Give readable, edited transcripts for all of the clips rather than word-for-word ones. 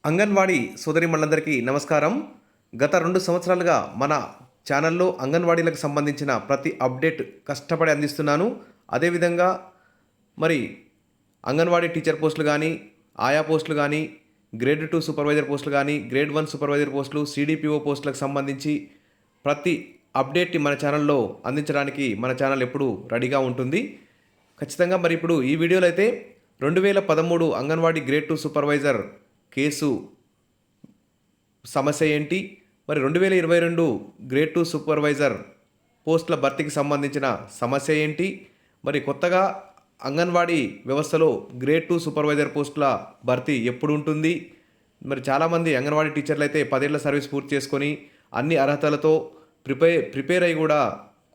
అంగన్వాడీ సోదరిమణులందరికీ నమస్కారం. గత 2 సంవత్సరాలుగా మన ఛానల్లో అంగన్వాడీలకు సంబంధించిన ప్రతి అప్డేట్ కష్టపడి అందిస్తున్నాను. అదేవిధంగా మరి అంగన్వాడీ టీచర్ పోస్టులు గానీ, ఆయా పోస్టులు గానీ, గ్రేడ్ 2 సూపర్వైజర్ పోస్టులు గానీ, గ్రేడ్ 1 సూపర్వైజర్ పోస్టులు, సీడీపీఓ పోస్టులకు సంబంధించి ప్రతి అప్డేట్‌ని మన ఛానల్లో అందించడానికి మన ఛానల్ ఎప్పుడూ రెడీగా ఉంటుంది. ఖచ్చితంగా మరి ఇప్పుడు ఈ వీడియోలో అయితే 2013 అంగన్వాడీ గ్రేడ్ 2 సూపర్వైజర్ కేసు సమస్య ఏంటి, మరి 2022 గ్రేడ్ 2 సూపర్వైజర్ పోస్టుల భర్తీకి సంబంధించిన సమస్య ఏంటి, మరి కొత్తగా అంగన్వాడీ వ్యవస్థలో గ్రేడ్ 2 సూపర్వైజర్ పోస్టుల భర్తీ ఎప్పుడు ఉంటుంది, మరి చాలామంది అంగన్వాడీ టీచర్లు అయితే 10 ఏళ్ల సర్వీస్ పూర్తి చేసుకొని అన్ని అర్హతలతో ప్రిపేర్ అయ్యి కూడా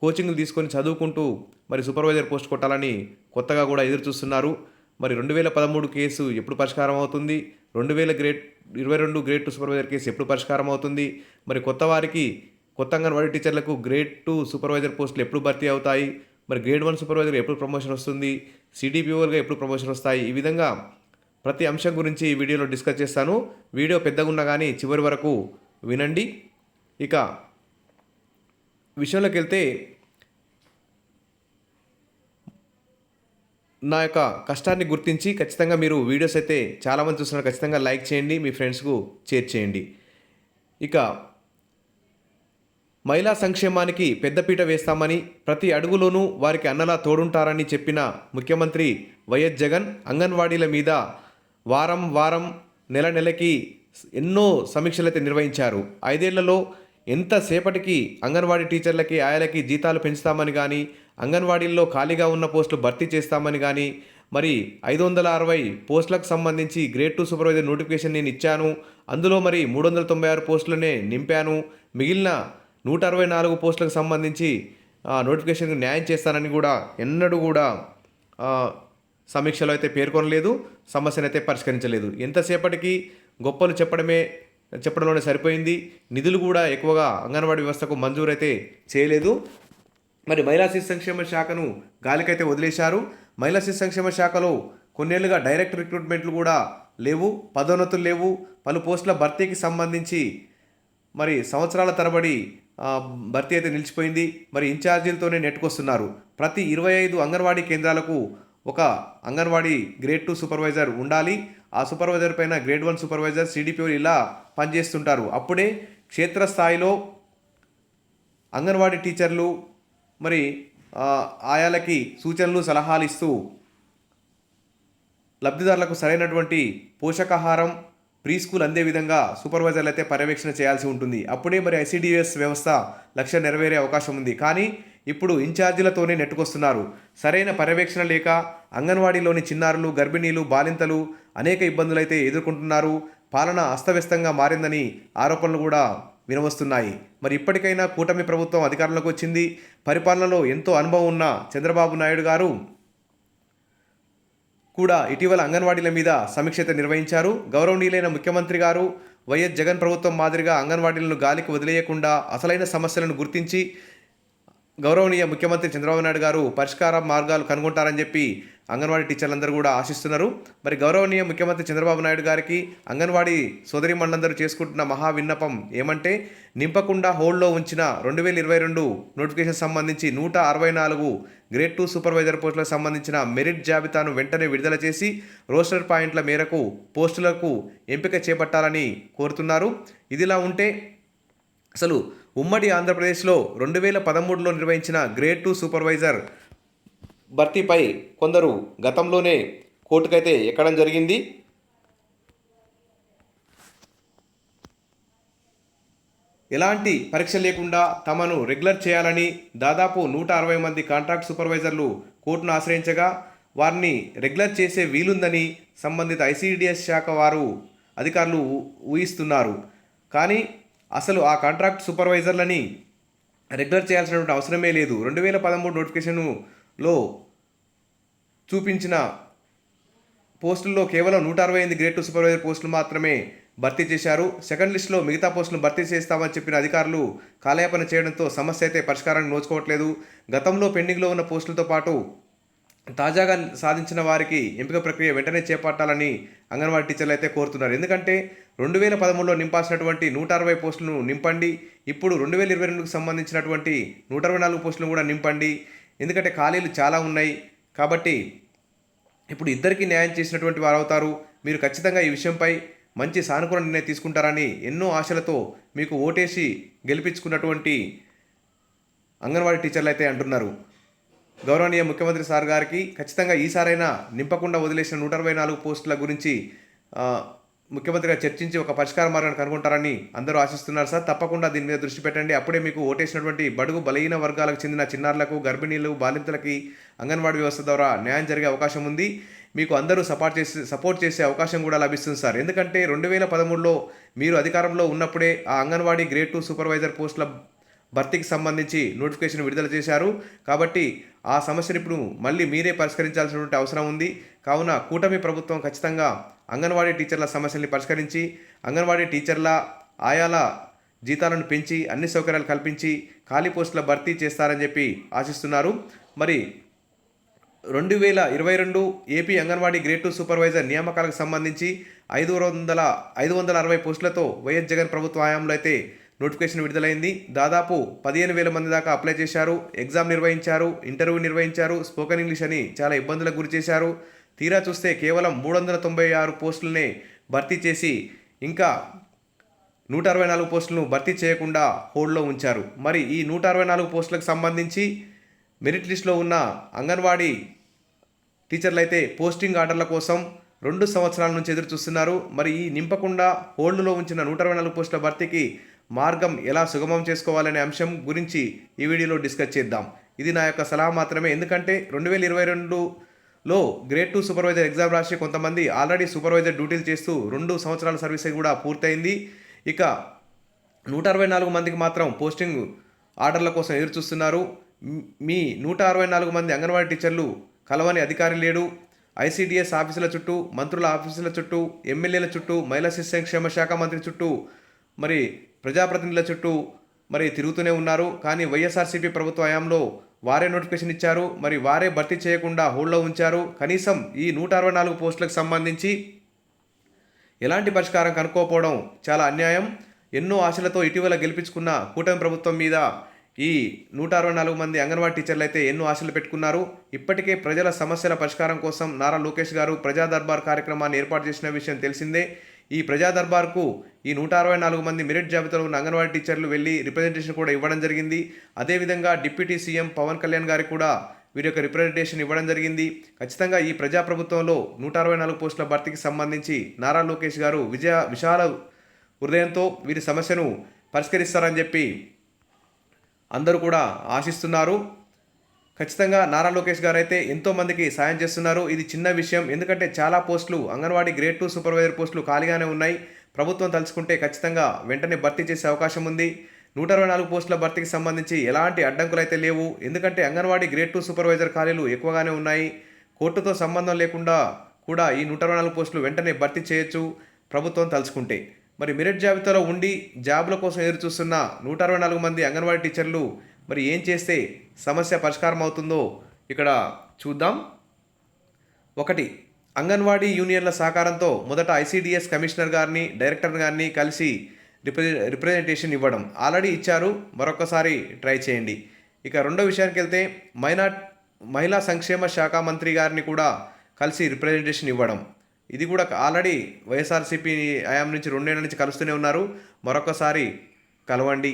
కోచింగ్లు తీసుకొని చదువుకుంటూ మరి సూపర్వైజర్ పోస్ట్ కొట్టాలని కొత్తగా కూడా ఎదురు చూస్తున్నారు. మరి 2013 కేసు ఎప్పుడు పరిష్కారం అవుతుంది, 2022 గ్రేడ్ 2 సూపర్వైజర్ కేసు ఎప్పుడు పరిష్కారం అవుతుంది, మరి కొత్త అంగన్వాడీ టీచర్లకు గ్రేడ్ 2 సూపర్వైజర్ పోస్టులు ఎప్పుడు భర్తీ అవుతాయి, మరి గ్రేడ్ 1 సూపర్వైజర్ ఎప్పుడు ప్రమోషన్ వస్తుంది, సిడిపిఓలుగా ఎప్పుడు ప్రమోషన్ వస్తాయి, ఈ విధంగా ప్రతి అంశం గురించి ఈ వీడియోలో డిస్కస్ చేస్తాను. వీడియో పెద్దగా ఉన్నా కానీ చివరి వరకు వినండి. ఇక విషయంలోకి వెళ్తే, నా యొక్క కష్టాన్ని గుర్తించి ఖచ్చితంగా మీరు వీడియోస్ అయితే చాలామంది చూస్తున్నారు, ఖచ్చితంగా లైక్ చేయండి, మీ ఫ్రెండ్స్కు షేర్ చేయండి. ఇక మహిళా సంక్షేమానికి పెద్దపీట వేస్తామని, ప్రతి అడుగులోనూ వారికి అన్నలా తోడుంటారని చెప్పిన ముఖ్యమంత్రి వైఎస్ జగన్ అంగన్వాడీల మీద వారం నెలకి ఎన్నో సమీక్షలైతే నిర్వహించారు. 5 ఏళ్లలో ఎంతసేపటికి అంగన్వాడీ టీచర్లకి, ఆయాలకి జీతాలు పెంచుతామని కానీ, అంగన్వాడీల్లో ఖాళీగా ఉన్న పోస్టులు భర్తీ చేస్తామని కానీ, మరి 560 పోస్టులకు సంబంధించి గ్రేడ్ 2 సూపర్వైజర్ నోటిఫికేషన్ నేను ఇచ్చాను, అందులో మరి 396 పోస్టులనే నింపాను, మిగిలిన 164 పోస్టులకు సంబంధించి నోటిఫికేషన్కి న్యాయం చేస్తానని కూడా ఎన్నడూ కూడా సమీక్షలో అయితే పేర్కొనలేదు, సమస్యను అయితే పరిష్కరించలేదు. ఎంతసేపటికి గొప్పలు చెప్పడంలోనే సరిపోయింది. నిధులు కూడా ఎక్కువగా అంగన్వాడీ వ్యవస్థకు మంజూరైతే చేయలేదు. మరి మహిళా శిశు సంక్షేమ శాఖను గాలికైతే వదిలేశారు. మహిళా శిశు సంక్షేమ శాఖలో కొన్నేళ్లుగా డైరెక్ట్ రిక్రూట్మెంట్లు కూడా లేవు, పదోన్నతులు లేవు, పలు పోస్టుల భర్తీకి సంబంధించి మరి సంవత్సరాల తరబడి భర్తీ అయితే నిలిచిపోయింది. మరి ఇన్ఛార్జీలతోనే నెట్టుకొస్తున్నారు. ప్రతి 25 అంగన్వాడీ కేంద్రాలకు ఒక అంగన్వాడీ గ్రేడ్ 2 సూపర్వైజర్ ఉండాలి. ఆ సూపర్వైజర్ పైన గ్రేడ్ 1 సూపర్వైజర్, సిడిపిఓలు ఇలా పనిచేస్తుంటారు. అప్పుడే క్షేత్రస్థాయిలో అంగన్వాడీ టీచర్లు మరి ఆయాలకి సూచనలు, సలహాలు ఇస్తూ లబ్ధిదారులకు సరైనటువంటి పోషకాహారం, ప్రీ స్కూల్ అందే విధంగా సూపర్వైజర్లు అయితే పర్యవేక్షణ చేయాల్సి ఉంటుంది. అప్పుడే మరి ఐసిడిఎస్ వ్యవస్థ లక్ష్యం నెరవేరే అవకాశం ఉంది. కానీ ఇప్పుడు ఇన్ఛార్జీలతోనే నెట్టుకొస్తున్నారు. సరైన పర్యవేక్షణ లేక అంగన్వాడీలోని చిన్నారులు, గర్భిణీలు, బాలింతలు అనేక ఇబ్బందులైతే ఎదుర్కొంటున్నారు. పాలన అస్తవ్యస్తంగా మారిందని ఆరోపణలు కూడా వినవస్తున్నాయి. మరి ఇప్పటికైనా కూటమి ప్రభుత్వం అధికారంలోకి వచ్చింది. పరిపాలనలో ఎంతో అనుభవం ఉన్న చంద్రబాబు నాయుడు గారు కూడా ఇటీవల అంగన్వాడీల మీద సమీక్ష నిర్వహించారు. గౌరవనీయులైన ముఖ్యమంత్రి గారు వైఎస్ జగన్ ప్రభుత్వం మాదిరిగా అంగన్వాడీలను గాలికి వదిలేయకుండా అసలైన సమస్యలను గుర్తించి గౌరవనీయ ముఖ్యమంత్రి చంద్రబాబు నాయుడు గారు పరిష్కార మార్గాలు కనుగొంటారని చెప్పి అంగన్వాడీ టీచర్లందరూ కూడా ఆశిస్తున్నారు. మరి గౌరవనీయ ముఖ్యమంత్రి చంద్రబాబు నాయుడు గారికి అంగన్వాడీ సోదరిమణులందరూ చేసుకుంటున్న మహా విన్నపం ఏమంటే, నింపకుండా హోల్డ్లో ఉంచిన 2022 నోటిఫికేషన్ సంబంధించి 164 గ్రేడ్ 2 సూపర్వైజర్ పోస్టులకు సంబంధించిన మెరిట్ జాబితాను వెంటనే విడుదల చేసి రోస్టర్ పాయింట్ల మేరకు పోస్టులకు ఎంపిక చేపట్టాలని కోరుతున్నారు. ఇదిలా ఉంటే అసలు ఉమ్మడి ఆంధ్రప్రదేశ్లో 2013లో నిర్వహించిన గ్రేడ్ 2 సూపర్వైజర్ భర్తీపై కొందరు గతంలోనే కోర్టుకైతే ఎక్కడం జరిగింది. ఎలాంటి పరీక్ష లేకుండా తమను రెగ్యులర్ చేయాలని దాదాపు 160 మంది కాంట్రాక్ట్ సూపర్వైజర్లు కోర్టును ఆశ్రయించగా, వారిని రెగ్యులర్ చేసే వీలుందని సంబంధిత ఐసిడిఎస్ శాఖ వారు అధికారులు ఊహిస్తున్నారు. కానీ అసలు ఆ కాంట్రాక్ట్ సూపర్వైజర్లని రెగ్యులర్ చేయాల్సినటువంటి అవసరమే లేదు. 2013 నోటిఫికేషన్లో చూపించిన పోస్టుల్లో కేవలం 168 గ్రేడ్ 2 సూపర్వైజర్ పోస్టులు మాత్రమే భర్తీ చేశారు. సెకండ్ లిస్టులో మిగతా పోస్టులను భర్తీ చేస్తామని చెప్పిన అధికారులు కాలయాపన చేయడంతో సమస్య అయితే పరిష్కారానికి నోచుకోవట్లేదు. గతంలో పెండింగ్లో ఉన్న పోస్టులతో పాటు తాజాగా సాధించిన వారికి ఎంపిక ప్రక్రియ వెంటనే చేపట్టాలని అంగన్వాడీ టీచర్లు అయితే కోరుతున్నారు. ఎందుకంటే 2013లో నింపాల్సినటువంటి 160 పోస్టులను నింపండి. ఇప్పుడు 2022కు సంబంధించినటువంటి 124 పోస్టులను కూడా నింపండి. ఎందుకంటే ఖాళీలు చాలా ఉన్నాయి. కాబట్టి ఇప్పుడు ఇద్దరికీ న్యాయం చేసినటువంటి వారు అవుతారు. మీరు ఖచ్చితంగా ఈ విషయంపై మంచి సానుకూల నిర్ణయం తీసుకుంటారని ఎన్నో ఆశలతో మీకు ఓటేసి గెలిపించుకున్నటువంటి అంగన్వాడీ టీచర్లు అయితే అంటున్నారు. గౌరవనీయ ముఖ్యమంత్రి సార్ గారికి ఖచ్చితంగా ఈసారైనా నింపకుండా వదిలేసిన 124 పోస్టుల గురించి ఆ, ముఖ్యమంత్రిగా చర్చించి ఒక పరిష్కార మార్గాన్ని కనుగొంటారని అందరూ ఆశిస్తున్నారు సార్. తప్పకుండా దీని మీద దృష్టి పెట్టండి. అప్పుడే మీకు ఓటేసినటువంటి బడుగు బలహీన వర్గాలకు చెందిన చిన్నారులకు, గర్భిణీలు, బాలింతలకి అంగన్వాడీ వ్యవస్థ ద్వారా న్యాయం జరిగే అవకాశం ఉంది. మీకు అందరూ సపోర్ట్ చేసే అవకాశం కూడా లభిస్తుంది సార్. ఎందుకంటే 2013లో మీరు అధికారంలో ఉన్నప్పుడే ఆ అంగన్వాడీ గ్రేడ్ 2 సూపర్వైజర్ పోస్టుల భర్తీకి సంబంధించి నోటిఫికేషన్ విడుదల చేశారు. కాబట్టి ఆ సమస్యను ఇప్పుడు మళ్ళీ మీరే పరిష్కరించాల్సినటువంటి అవసరం ఉంది. కావున కూటమి ప్రభుత్వం ఖచ్చితంగా అంగన్వాడీ టీచర్ల సమస్యల్ని పరిష్కరించి అంగన్వాడీ టీచర్ల ఆయాల జీతాలను పెంచి అన్ని సౌకర్యాలు కల్పించి ఖాళీ పోస్టుల భర్తీ చేస్తారని చెప్పి ఆశిస్తున్నారు. మరి 2022 ఏపీ అంగన్వాడీ గ్రేడ్ 2 సూపర్వైజర్ నియామకాలకు సంబంధించి 560 పోస్టులతో వైఎస్ జగన్ ప్రభుత్వ హయాంలో అయితే నోటిఫికేషన్ విడుదలైంది. దాదాపు 15,000 మంది దాకా అప్లై చేశారు, ఎగ్జామ్ నిర్వహించారు, ఇంటర్వ్యూ నిర్వహించారు, స్పోకెన్ ఇంగ్లీష్ అని చాలా ఇబ్బందులకు గురి చేశారు. తీరా చూస్తే కేవలం 396 పోస్టులనే భర్తీ చేసి ఇంకా 164 పోస్టులను భర్తీ చేయకుండా హోల్డ్లో ఉంచారు. మరి ఈ 164 పోస్టులకు సంబంధించి మెరిట్ లిస్టులో ఉన్న అంగన్వాడీ టీచర్లు అయితే పోస్టింగ్ ఆర్డర్ల కోసం 2 సంవత్సరాల నుంచి ఎదురు చూస్తున్నారు. మరి ఈ నింపకుండా హోల్డ్లో ఉంచిన 164 పోస్టుల భర్తీకి మార్గం ఎలా సుగమం చేసుకోవాలనే అంశం గురించి ఈ వీడియోలో డిస్కస్ చేద్దాం. ఇది నా యొక్క సలహా మాత్రమే. ఎందుకంటే 2022లో గ్రేడ్ 2 సూపర్వైజర్ ఎగ్జామ్ రాసి కొంతమంది ఆల్రెడీ సూపర్వైజర్ డ్యూటీలు చేస్తూ 2 సంవత్సరాల సర్వీస్ కూడా పూర్తయింది. ఇక 164 మందికి మాత్రం పోస్టింగ్ ఆర్డర్ల కోసం ఎదురు చూస్తున్నారు. మీ 164 మంది అంగన్వాడీ టీచర్లు కలవని అధికారి లేడు. ఐసీడీఎస్ ఆఫీసుల చుట్టూ, మంత్రుల ఆఫీసుల చుట్టూ, ఎమ్మెల్యేల చుట్టూ, మహిళా శిశు సంక్షేమ శాఖ మంత్రి చుట్టూ, మరి ప్రజాప్రతినిధుల చుట్టూ మరి తిరుగుతూనే ఉన్నారు. కానీ వైఎస్ఆర్సీపీ ప్రభుత్వ హయాంలో వారే నోటిఫికేషన్ ఇచ్చారు. మరి వారే భర్తీ చేయకుండా హోల్డ్లో ఉంచారు. కనీసం ఈ 164 పోస్టులకు సంబంధించి ఎలాంటి పరిష్కారం కనుక్కోకపోవడం చాలా అన్యాయం. ఎన్నో ఆశలతో ఇటీవల గెలిపించుకున్న కూటమి ప్రభుత్వం మీద ఈ 164 మంది అంగన్వాడీ టీచర్లు అయితే ఎన్నో ఆశలు పెట్టుకున్నారు. ఇప్పటికే ప్రజల సమస్యల పరిష్కారం కోసం నారా లోకేష్ గారు ప్రజా దర్బార్ కార్యక్రమాన్ని ఏర్పాటు చేసిన విషయం తెలిసిందే. ఈ ప్రజా దర్బార్కు ఈ 164 మంది మెరిట్ జాబితాలో ఉన్న అంగన్వాడీ టీచర్లు వెళ్ళి రిప్రజెంటేషన్ కూడా ఇవ్వడం జరిగింది. అదేవిధంగా డిప్యూటీ సీఎం పవన్ కళ్యాణ్ గారికి కూడా వీరి యొక్క రిప్రజెంటేషన్ ఇవ్వడం జరిగింది. ఖచ్చితంగా ఈ ప్రజాప్రభుత్వంలో 164 పోస్టుల భర్తీకి సంబంధించి నారా లోకేష్ గారు విశాల హృదయంతో వీరి సమస్యను పరిష్కరిస్తారని చెప్పి అందరూ కూడా ఆశిస్తున్నారు. ఖచ్చితంగా నారా లోకేష్ గారు అయితే ఎంతోమందికి సాయం చేస్తున్నారు. ఇది చిన్న విషయం. ఎందుకంటే చాలా పోస్టులు అంగన్వాడీ గ్రేడ్ 2 సూపర్వైజర్ పోస్టులు ఖాళీగానే ఉన్నాయి. ప్రభుత్వం తలుచుకుంటే ఖచ్చితంగా వెంటనే భర్తీ చేసే అవకాశం ఉంది. 164 పోస్టుల భర్తీకి సంబంధించి ఎలాంటి అడ్డంకులు అయితే లేవు. ఎందుకంటే అంగన్వాడీ గ్రేడ్ 2 సూపర్వైజర్ ఖాళీలు ఎక్కువగానే ఉన్నాయి. కోర్టుతో సంబంధం లేకుండా కూడా ఈ 164 పోస్టులు వెంటనే భర్తీ చేయొచ్చు ప్రభుత్వం తలుచుకుంటే. మరి మెరిట్ జాబితాలో ఉండి జాబుల కోసం ఎదురు చూస్తున్న 164 మంది అంగన్వాడీ టీచర్లు మరి ఏం చేస్తే సమస్య పరిష్కారం అవుతుందో ఇక్కడ చూద్దాం. 1. అంగన్వాడీ యూనియన్ల సహకారంతో మొదట ఐసీడీఎస్ కమిషనర్ గారిని, డైరెక్టర్ గారిని కలిసి రిప్రజెంటేషన్ ఇవ్వడం. ఆల్రెడీ ఇచ్చారు, మరొకసారి ట్రై చేయండి. ఇక రెండో విషయానికి వెళ్తే మహిళా సంక్షేమ శాఖ మంత్రి గారిని కూడా కలిసి రిప్రజెంటేషన్ ఇవ్వడం. ఇది కూడా ఆల్రెడీ వైఎస్ఆర్సీపీ హయాం నుంచి 2 ఏళ్ల నుంచి కలుస్తూనే ఉన్నారు. మరొకసారి కలవండి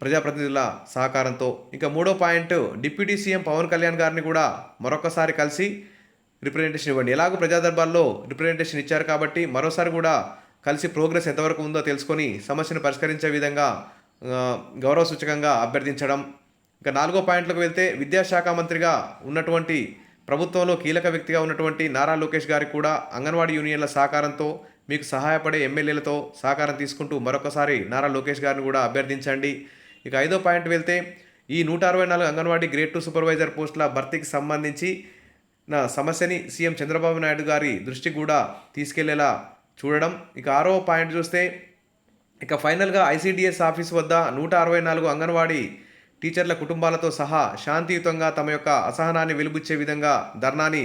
ప్రజాప్రతినిధుల సహకారంతో. ఇంకా మూడో point, deputy CM Pawan Kalyan గారిని కూడా మరొకసారి కలిసి రిప్రజెంటేషన్ ఇవ్వండి. ఎలాగో ప్రజా దర్బార్లో రిప్రజెంటేషన్ ఇచ్చారు కాబట్టి మరోసారి కూడా కలిసి ప్రోగ్రెస్ ఎంతవరకు ఉందో తెలుసుకొని సమస్యను పరిష్కరించే విధంగా గౌరవ సూచకంగా అభ్యర్థించడం. ఇంకా 4వ పాయింట్లకు వెళ్తే విద్యాశాఖ మంత్రిగా ఉన్నటువంటి ప్రభుత్వంలో కీలక వ్యక్తిగా ఉన్నటువంటి నారా లోకేష్ గారికి కూడా అంగన్వాడీ యూనియన్ల సహకారంతో మీకు సహాయపడే ఎమ్మెల్యేలతో సహకారం తీసుకుంటూ మరొకసారి నారా లోకేష్ గారిని కూడా అభ్యర్థించండి. ఇక 5వ పాయింట్ వెళ్తే ఈ 164 అంగన్వాడీ గ్రేడ్ 2 సూపర్వైజర్ పోస్టుల భర్తీకి సంబంధించి నా సమస్యని సీఎం చంద్రబాబు నాయుడు గారి దృష్టికి కూడా తీసుకెళ్లేలా చూడడం. ఇక 6వ పాయింట్ చూస్తే ఇక ఫైనల్గా ఐసీడీఎస్ ఆఫీస్ వద్ద 164 అంగన్వాడీ టీచర్ల కుటుంబాలతో సహా శాంతియుతంగా తమ యొక్క అసహనాన్ని వెలిబుచ్చే విధంగా ధర్నాని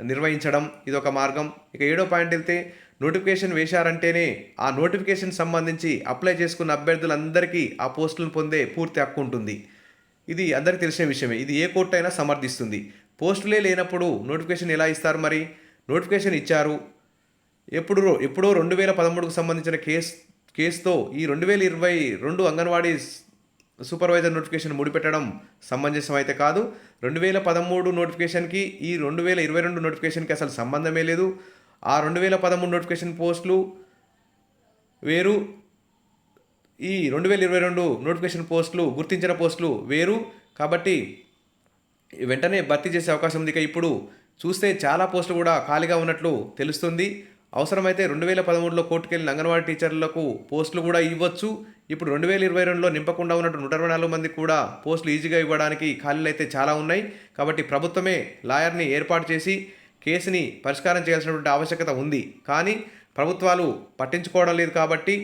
నిర్వహించడం ఇదొక మార్గం. ఇక 7వ పాయింట్ వెళ్తే నోటిఫికేషన్ వేశారంటేనే ఆ నోటిఫికేషన్ సంబంధించి అప్లై చేసుకున్న అభ్యర్థులందరికీ ఆ పోస్టులను పొందే పూర్తి హక్కు ఉంటుంది. ఇది అందరికీ తెలిసిన విషయమే. ఇది ఏ కోర్టు అయినా సమర్థిస్తుంది. పోస్టులే లేనప్పుడు నోటిఫికేషన్ ఎలా ఇస్తారు మరి? నోటిఫికేషన్ ఇచ్చారు. ఎప్పుడో 2013కు సంబంధించిన కేసుతో ఈ 2022 అంగన్వాడీ సూపర్వైజర్ నోటిఫికేషన్ ముడిపెట్టడం సమంజసం అయితే కాదు. 2013 నోటిఫికేషన్కి ఈ 2022 నోటిఫికేషన్కి అసలు సంబంధమే లేదు. ఆ 2013 నోటిఫికేషన్ పోస్టులు వేరు, ఈ 2022 నోటిఫికేషన్ పోస్టులు గుర్తించిన పోస్టులు వేరు. కాబట్టి వెంటనే భర్తీ చేసే అవకాశం ఉంది. ఇక ఇప్పుడు చూస్తే చాలా పోస్టులు కూడా ఖాళీగా ఉన్నట్లు తెలుస్తుంది. అవసరమైతే 2013లో కోర్టుకెళ్ళిన అంగన్వాడీ టీచర్లకు పోస్టులు కూడా ఇవ్వచ్చు. ఇప్పుడు 2022లో నింపకుండా ఉన్నట్టు 124 మందికి కూడా పోస్టులు ఈజీగా ఇవ్వడానికి ఖాళీలు అయితే చాలా ఉన్నాయి. కాబట్టి ప్రభుత్వమే లాయర్ని ఏర్పాటు చేసి కేసుని పరిష్కారం చేయాల్సినటువంటి ఆవశ్యకత ఉంది. కానీ ప్రభుత్వాలు పట్టించుకోవడం లేదు. కాబట్టి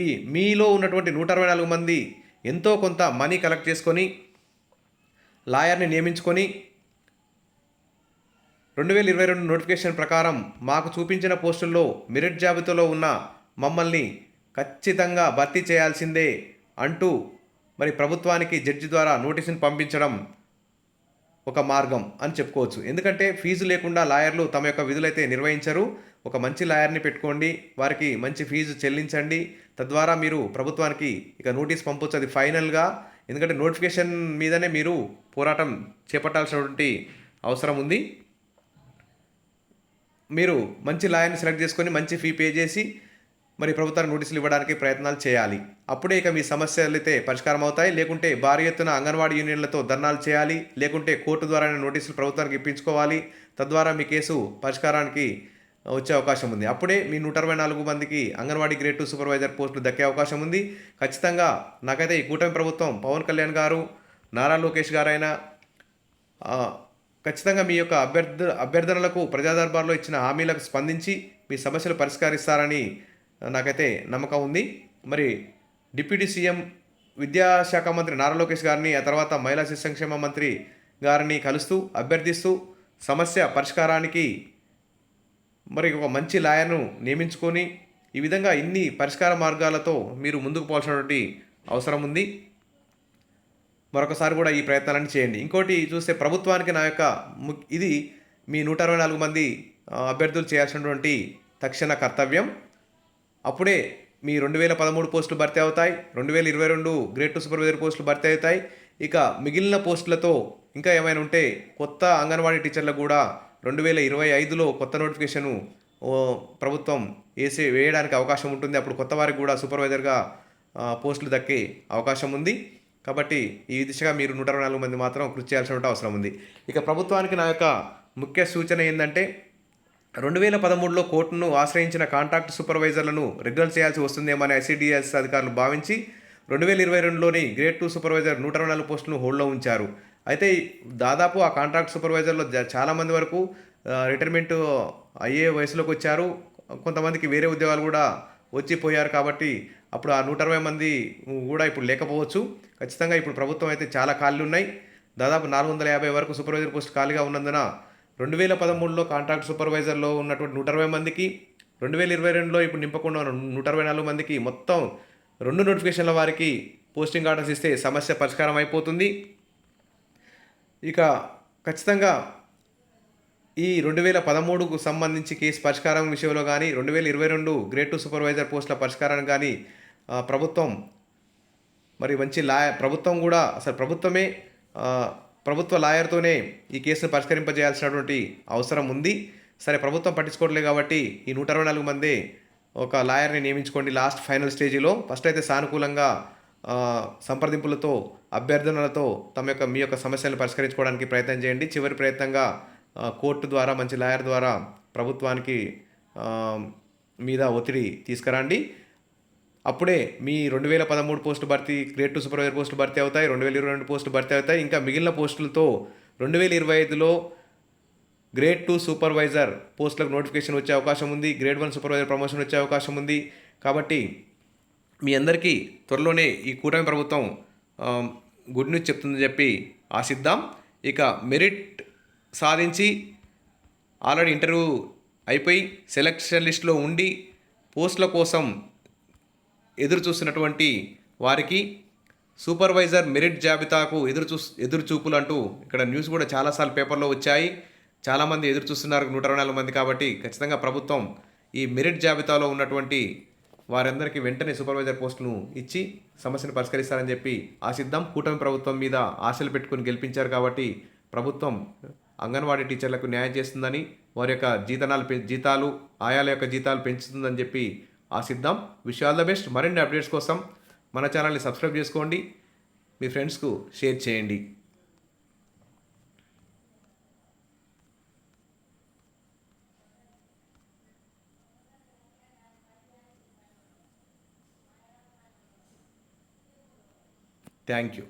ఈ మీలో ఉన్నటువంటి 124 మంది ఎంతో కొంత మనీ కలెక్ట్ చేసుకొని లాయర్ని నియమించుకొని 2022 నోటిఫికేషన్ ప్రకారం మాకు చూపించిన పోస్టుల్లో మెరిట్ జాబితాలో ఉన్న మమ్మల్ని ఖచ్చితంగా భర్తీ చేయాల్సిందే అంటూ మరి ప్రభుత్వానికి జడ్జి ద్వారా నోటీసును పంపించడం ఒక మార్గం అని చెప్పుకోవచ్చు. ఎందుకంటే ఫీజు లేకుండా లాయర్లు తమ యొక్క విధులైతే నిర్వహించరు. ఒక మంచి లాయర్ని పెట్టుకోండి, వారికి మంచి ఫీజు చెల్లించండి. తద్వారా మీరు ప్రభుత్వానికి ఇక నోటీస్ పంపొచ్చు. అది ఫైనల్గా. ఎందుకంటే నోటిఫికేషన్ మీదనే మీరు పోరాటం చేపట్టాల్సినటువంటి అవసరం ఉంది. మీరు మంచి లాయర్ని సెలెక్ట్ చేసుకొని మంచి ఫీ పే చేసి మరి ప్రభుత్వానికి నోటీసులు ఇవ్వడానికి ప్రయత్నాలు చేయాలి. అప్పుడే ఇక మీ సమస్యలు అయితే పరిష్కారం అవుతాయి. లేకుంటే భారీ ఎత్తున అంగన్వాడీ యూనియన్లతో ధర్నాలు చేయాలి. లేకుంటే కోర్టు ద్వారానే నోటీసులు ప్రభుత్వానికి ఇప్పించుకోవాలి. తద్వారా మీ కేసు పరిష్కారానికి వచ్చే అవకాశం ఉంది. అప్పుడే మీ 124 మందికి అంగన్వాడీ గ్రేడ్ 2 సూపర్వైజర్ పోస్టులు దక్కే అవకాశం ఉంది. ఖచ్చితంగా నాకైతే ఈ కూటమి ప్రభుత్వం పవన్ కళ్యాణ్ గారు, నారా లోకేష్ గారైనా ఖచ్చితంగా మీ యొక్క అభ్యర్థనలకు ప్రజా దర్బార్లో ఇచ్చిన హామీలకు స్పందించి మీ సమస్యలు పరిష్కరిస్తారని నాకైతే నమ్మకం ఉంది. మరి డిప్యూటీ సీఎం విద్యాశాఖ మంత్రి నారా లోకేష్ గారిని, ఆ తర్వాత మహిళా శిశు సంక్షేమ మంత్రి గారిని కలుస్తూ అభ్యర్థిస్తూ సమస్య పరిష్కారానికి మరి ఒక మంచి లాయర్ను నియమించుకొని ఈ విధంగా ఇన్ని పరిష్కార మార్గాలతో మీరు ముందుకు పోవాల్సినటువంటి అవసరం ఉంది. మరొకసారి కూడా ఈ ప్రయత్నాలన్నీ చేయండి. ఇంకోటి చూస్తే ప్రభుత్వానికి నా యొక్క ఇది మీ 124 మంది అభ్యర్థులు చేయాల్సినటువంటి తక్షణ కర్తవ్యం. అప్పుడే మీ 2013 పోస్టులు భర్తీ అవుతాయి. 2022 గ్రేడ్ 2 సూపర్వైజర్ పోస్టులు భర్తీ అవుతాయి. ఇక మిగిలిన పోస్టులతో ఇంకా ఏమైనా ఉంటే కొత్త అంగన్వాడీ టీచర్లకు కూడా 2025లో కొత్త నోటిఫికేషను ప్రభుత్వం వేయడానికి అవకాశం ఉంటుంది. అప్పుడు కొత్త వారికి కూడా సూపర్వైజర్గా పోస్టులు దక్కే అవకాశం ఉంది. కాబట్టి ఈ దిశగా మీరు 124 మంది మాత్రం కృషి చేయాల్సిన అవసరం ఉంది. ఇక ప్రభుత్వానికి నా యొక్క ముఖ్య సూచన ఏంటంటే 2013లో కోర్టును ఆశ్రయించిన కాంట్రాక్ట్ సూపర్వైజర్లను రెగ్యులర్ చేయాల్సి వస్తుందేమని ఐసీడీఎస్ అధికారులు భావించి 2022లోని గ్రేడ్ 2 సూపర్వైజర్ 124 పోస్టులను హోల్డ్లో ఉంచారు. అయితే దాదాపు ఆ కాంట్రాక్ట్ సూపర్వైజర్లో చాలామంది వరకు రిటైర్మెంట్ అయ్యే వయసులోకి వచ్చారు. కొంతమందికి వేరే ఉద్యోగాలు కూడా వచ్చిపోయారు. కాబట్టి అప్పుడు ఆ 120 మంది కూడా ఇప్పుడు లేకపోవచ్చు. ఖచ్చితంగా ఇప్పుడు ప్రభుత్వం అయితే చాలా ఖాళీలు ఉన్నాయి. దాదాపు 450 వరకు సూపర్వైజర్ పోస్ట్ ఖాళీగా ఉన్నందున 2013లో కాంట్రాక్ట్ సూపర్వైజర్లో ఉన్నటువంటి 120 మందికి 2022లో ఇప్పుడు నింపకుండా 124 మందికి మొత్తం 2 నోటిఫికేషన్ల వారికి పోస్టింగ్ ఆర్డర్స్ ఇస్తే సమస్య పరిష్కారం అయిపోతుంది. ఇక ఖచ్చితంగా ఈ 2013కు సంబంధించి కేసు పరిష్కారం విషయంలో కానీ 2022 గ్రేడ్ 2 సూపర్వైజర్ పోస్టుల పరిష్కారానికి కానీ ప్రభుత్వం మరి మంచి ప్రభుత్వం కూడా అసలు ప్రభుత్వమే ప్రభుత్వ లాయర్తోనే ఈ కేసును పరిష్కరింపజేయాల్సినటువంటి అవసరం ఉంది. సరే, ప్రభుత్వం పట్టించుకోవట్లేదు కాబట్టి ఈ 124 మంది ఒక లాయర్ని నియమించుకోండి లాస్ట్ ఫైనల్ స్టేజీలో. ఫస్ట్ అయితే సానుకూలంగా సంప్రదింపులతో అభ్యర్థనలతో మీ యొక్క సమస్యలను పరిష్కరించుకోవడానికి ప్రయత్నం చేయండి. చివరి ప్రయత్నంగా కోర్టు ద్వారా మంచి లాయర్ ద్వారా ప్రభుత్వానికి మీద ఒత్తిడి తీసుకురండి. అప్పుడే మీ 2013 పోస్టులు భర్తీ, గ్రేడ్ 2 సూపర్వైజర్ పోస్టులు భర్తీ అవుతాయి. 2022 పోస్టులు భర్తీ అవుతాయి. ఇంకా మిగిలిన పోస్టులతో 2025లో గ్రేడ్ 2 సూపర్వైజర్ పోస్టులకు నోటిఫికేషన్ వచ్చే అవకాశం ఉంది. గ్రేడ్ 1 సూపర్వైజర్ ప్రమోషన్ వచ్చే అవకాశం ఉంది. కాబట్టి మీ అందరికీ త్వరలోనే ఈ కూటమి ప్రభుత్వం గుడ్ న్యూస్ చెప్తుందని చెప్పి ఆశిద్దాం. ఇక మెరిట్ సాధించి ఆల్రెడీ ఇంటర్వ్యూ అయిపోయి సెలక్షన్ లిస్ట్లో ఉండి పోస్టుల కోసం ఎదురు చూస్తున్నటువంటి వారికి సూపర్వైజర్ మెరిట్ జాబితాకు ఎదురు చూపులు అంటూ ఇక్కడ న్యూస్ కూడా చాలాసార్లు పేపర్లో వచ్చాయి. చాలామంది ఎదురు చూస్తున్నారు, 124 మంది. కాబట్టి ఖచ్చితంగా ప్రభుత్వం ఈ మెరిట్ జాబితాలో ఉన్నటువంటి వారందరికీ వెంటనే సూపర్వైజర్ పోస్టులను ఇచ్చి సమస్యను పరిష్కరిస్తారని చెప్పి ఆశిద్దాం. కూటమి ప్రభుత్వం మీద ఆశలు పెట్టుకుని గెలిపించారు కాబట్టి ప్రభుత్వం అంగన్వాడీ టీచర్లకు న్యాయం చేస్తుందని, వారి యొక్క జీతాలు ఆయాల యొక్క జీతాలు పెంచుతుందని చెప్పి ఆశిద్దాం. Wish all the best. మరిన్ని అప్డేట్స్ కోసం మన ఛానల్ని సబ్స్క్రైబ్ చేసుకోండి, మీ ఫ్రెండ్స్కు షేర్ చేయండి. Thank you.